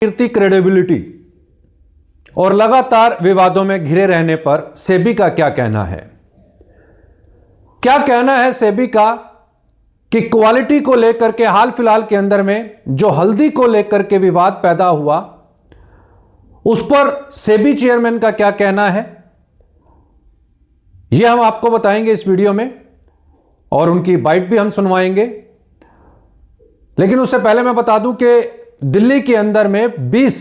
कीर्ति credibility और लगातार विवादों में घिरे रहने पर सेबी का क्या कहना है? क्या कहना है सेबी का कि क्वालिटी को लेकर के हाल फिलहाल के अंदर में जो हल्दी को लेकर के विवाद पैदा हुआ, उस पर सेबी चेयरमैन का क्या कहना है, यह हम आपको बताएंगे इस वीडियो में और उनकी बाइट भी हम सुनवाएंगे। लेकिन उससे पहले मैं बता दूं कि दिल्ली के अंदर में 20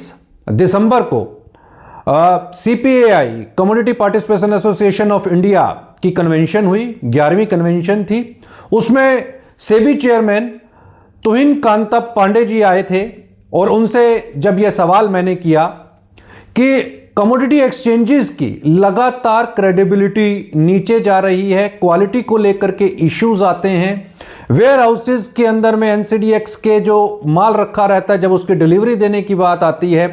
दिसंबर को CPAI community participation association of India की कन्वेंशन हुई, 11वीं कन्वेंशन थी। उसमें सेबी चेयरमैन तुहिन कांता पांडे जी आए थे और उनसे जब यह सवाल मैंने किया कि कमोडिटी एक्सचेंजेस की लगातार क्रेडिबिलिटी नीचे जा रही है, क्वालिटी को लेकर के इश्यूज आते हैं, वेयर हाउसेस के अंदर में एनसीडीएक्स के जो माल रखा रहता है, जब उसकी डिलीवरी देने की बात आती है,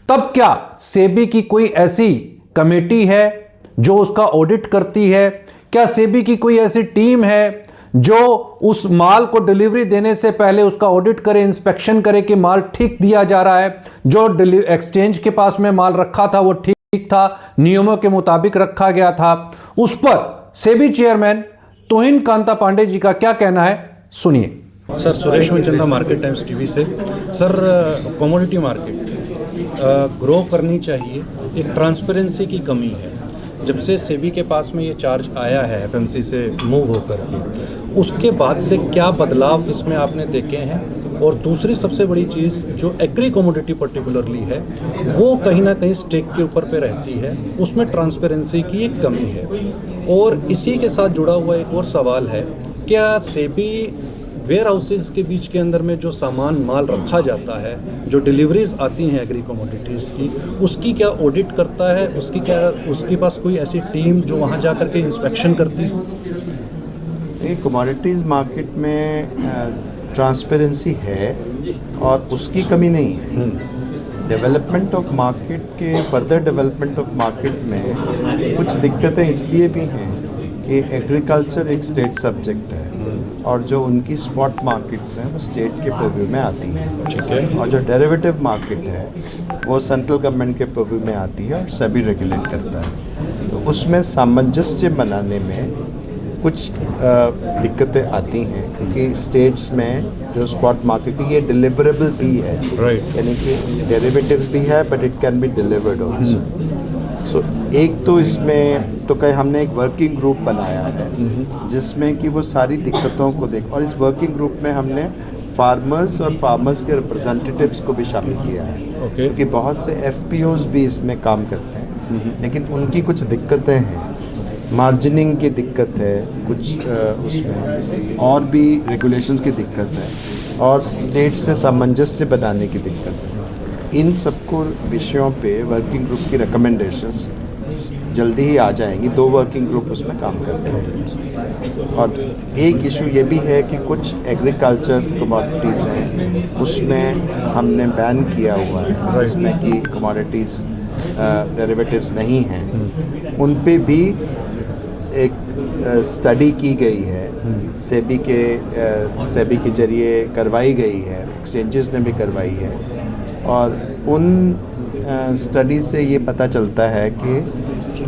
तब क्या सेबी की कोई ऐसी कमेटी है जो उसका ऑडिट करती है? क्या सेबी की कोई ऐसी टीम है जो उस माल को डिलीवरी देने से पहले उसका ऑडिट करे, इंस्पेक्शन करे कि माल ठीक दिया जा रहा है, जो एक्सचेंज के पास में माल रखा था वो ठीक था, नियमों के मुताबिक रखा गया था? उस पर सेबी चेयरमैन तुहिन कांता पांडे जी का क्या कहना है, सुनिए। Sir, Suresh Manchanda, market times TV से। सर, कमोडिटी मार्केट ग्रो करनी चाहिए, एक ट्रांसपेरेंसी की कमी है। जब से सेबी के पास में ये चार्ज आया है एफएमसी से मूव होकर के, उसके बाद से क्या बदलाव इसमें आपने देखे हैं? और दूसरी सबसे बड़ी चीज़ जो एग्री कमोडिटी पर्टिकुलरली है, वो कहीं ना कहीं स्टेक के ऊपर पे रहती है, उसमें ट्रांसपेरेंसी की एक कमी है। और इसी के साथ जुड़ा हुआ एक और सवाल है, क्या सेबी वेयर हाउसेज के बीच के अंदर में जो सामान माल रखा जाता है, जो डिलीवरीज आती हैं एग्री कमोडिटीज़ की, उसकी क्या ऑडिट करता है? उसके पास कोई ऐसी टीम जो वहाँ जा कर के इंस्पेक्शन करती है? कमोडिटीज़ मार्केट में ट्रांसपेरेंसी है और उसकी कमी नहीं है। डेवलपमेंट ऑफ मार्केट के फर्दर डेवलपमेंट ऑफ मार्केट में कुछ दिक्कतें इसलिए भी हैं कि एग्रीकल्चर एक स्टेट सब्जेक्ट है और जो उनकी स्पॉट मार्केट्स हैं वो स्टेट के पर्व्यू में आती हैं, ठीक है, और जो डेरिवेटिव मार्केट है वो सेंट्रल गवर्नमेंट के पर्व्यू में आती है और सभी रेगुलेट करता है। तो उसमें सामंजस्य बनाने में कुछ दिक्कतें आती हैं क्योंकि स्टेट्स में जो स्पॉट मार्केट की ये डिलीवरेबल भी है, राइट, यानी कि डेरिवेटिव्स भी है but it can be delivered also. So एक तो इसमें तो कहीं हमने एक वर्किंग ग्रुप बनाया है जिसमें कि वो सारी दिक्कतों को देख, और इस वर्किंग ग्रुप में हमने फार्मर्स और फार्मर्स के रिप्रेजेंटेटिव्स को भी शामिल किया है, क्योंकि बहुत से एफपीओज भी इसमें काम करते हैं, लेकिन उनकी कुछ दिक्कतें हैं, मार्जिनिंग की दिक्कत है, कुछ उसमें और भी रेगुलेशंस की दिक्कत है और स्टेट से सामंजस्य बनाने की दिक्कत है। इन सबको विषयों पे वर्किंग ग्रुप की रिकमेंडेशंस जल्दी ही आ जाएंगी। 2 वर्किंग ग्रुप उसमें काम करते हैं और एक इशू ये भी है कि कुछ एग्रीकल्चर कमोडिटीज़ हैं उसमें हमने बैन किया हुआ है, जिसमें कि कमोडिटीज़ डेरिवेटिव्स नहीं हैं, उन पे भी एक स्टडी की गई है, सेबी के जरिए करवाई गई है, एक्सचेंजेस ने भी करवाई है और उन स्टडी से ये पता चलता है कि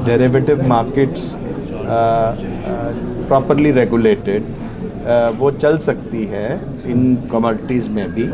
डेरिवेटिव मार्केट्स प्रॉपरली रेगुलेटेड वो चल सकती है इन कमोडिटीज़ में भी।